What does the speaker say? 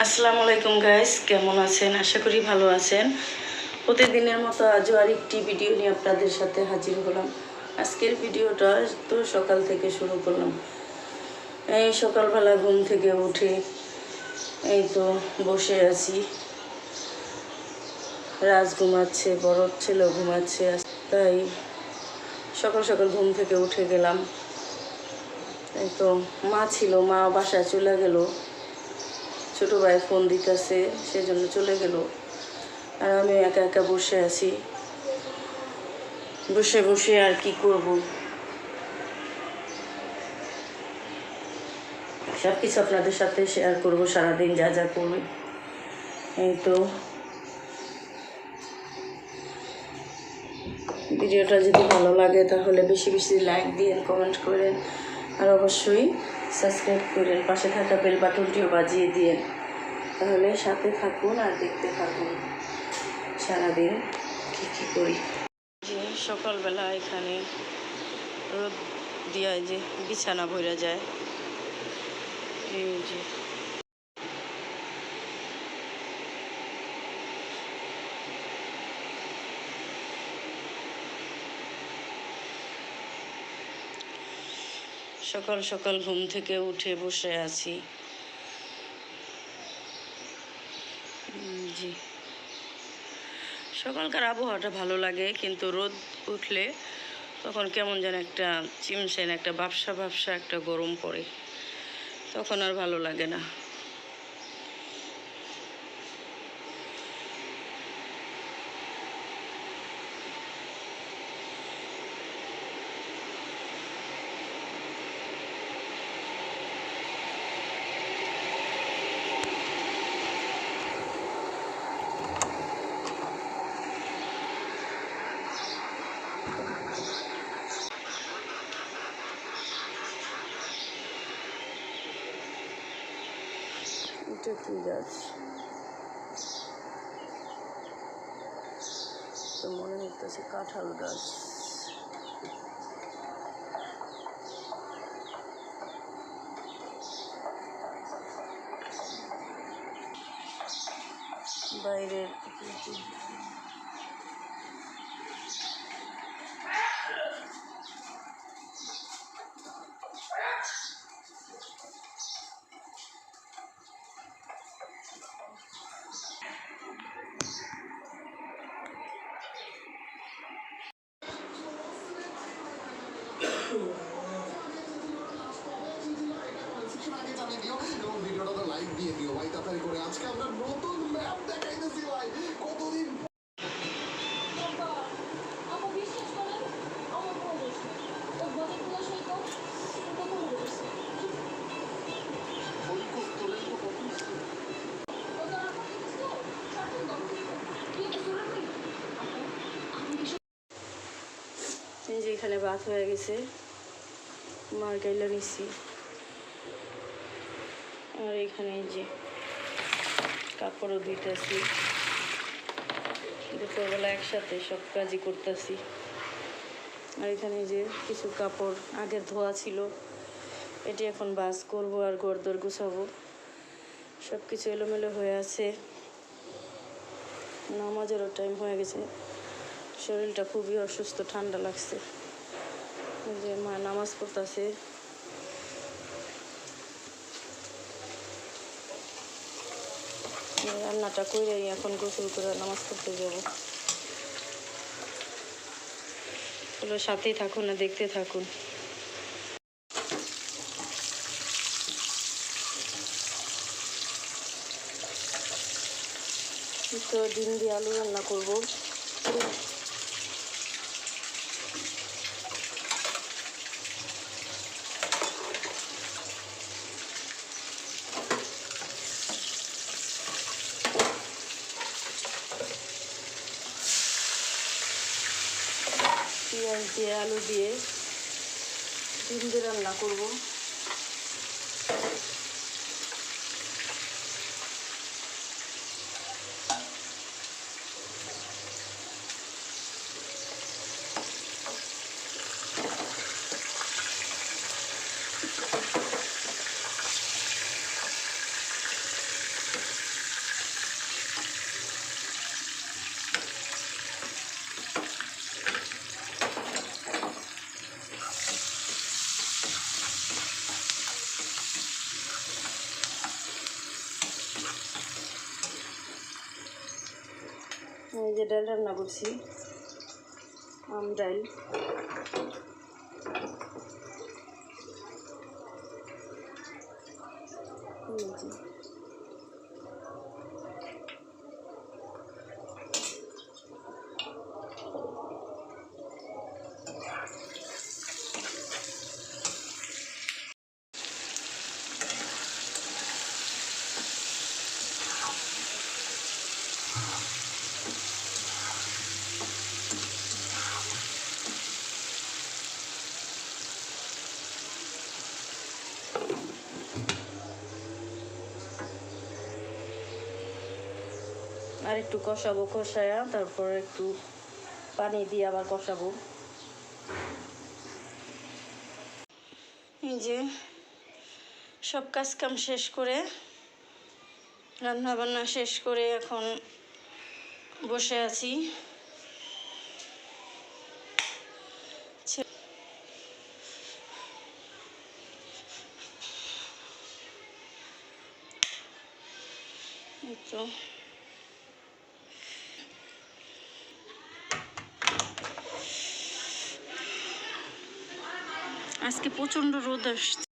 আসসালামু আলাইকুম গাইস, কেমন আছেন? আশা করি ভালো আছেন। প্রতিদিনের মতো আজও আরেকটি ভিডিও নিয়ে আপনাদের সাথে হাজির হলাম। আজকের ভিডিওটা তো সকাল থেকে শুরু করলাম। এই সকালবেলা ঘুম থেকে উঠে এই তো বসে আছি। রাজ ঘুমাচ্ছে, বড় ছেলেও ঘুমাচ্ছে, তাই সকাল সকাল ঘুম থেকে উঠে গেলাম। এই তো মা ছিল, মা বাসায় চলে গেল, ছোটো ভাই ফোন দিতেছে, সেজন্য চলে গেল। আর আমি একা একা বসে আছি, বসে বসে আর কি করব, সব কিছু আপনাদের সাথে শেয়ার করব, সারাদিন যা যা করবে। এই তো ভিডিওটা যদি ভালো লাগে তাহলে বেশি বেশি লাইক দিন, কমেন্ট করেন, আর অবশ্যই সাবস্ক্রাইব করেন, পাশে থাকা বেল বাটনটিও বাজিয়ে দিন। তাহলে সাথে থাকুন আর দেখতে থাকুন সারাদিন কী করি। যে সকালবেলা এখানে রোদ দিয়া যে বিছানা ভরে যায়, এই যে সকাল সকাল ঘুম থেকে উঠে বসে আছি। জি, সকালকার আবহাওয়াটা ভালো লাগে, কিন্তু রোদ উঠলে তখন কেমন যেন একটা চিমসেন, একটা ভাবসা ভাবসা একটা গরম পড়ে, তখন আর ভালো লাগে না। এটা কি গাছ? তো মনে হইতেছে কাঁঠাল গাছ। বাইরের ভিডিওটা লাইক দিয়ে দিও ভাই, তাড়াতাড়ি করে। আজকে আমরা নতুন ম্যাপ দেখাইতেছি ভাই, কতদিন যে এখানে ভাত হয়ে গেছে, মার গাইলা নিছি। আর এখানে যে কাপড়ও ধুইতেছি, দুপুরবেলা একসাথে সব কাজই করতেছি। আর এখানে যে কিছু কাপড় আগের ধোয়া ছিল, এটি এখন ভাঁজ করবো আর ঘরদোর গুছাবো। সব কিছু এলোমেলো হয়ে আছে, নামাজেরও টাইম হয়ে গেছে, শরীরটা খুবই অসুস্থ, ঠান্ডা লাগছে। যে মা নামাজ পড়তেছে, রান্নাটা করে এখন গোসল করে নামাজ পড়তে যাব। তাহলে সাথেই থাকুন, না দেখতে থাকুন। তো ডিম দিয়ে আলু রান্না করবো। পেঁয়াজ দিয়ে আলু দিয়ে ডিম দিয়ে রান্না করবো। এই যে ডাল রান্না করছি, আম ডাল। আর একটু কষাবো, কষায়া তারপর একটু পানি দিয়ে আবার কষাবো। এই যে সব কাজ কাম শেষ করে, রান্না বান্না শেষ করে এখন বসে আছি। তো আজকে প্রচণ্ড রোদ আসছে।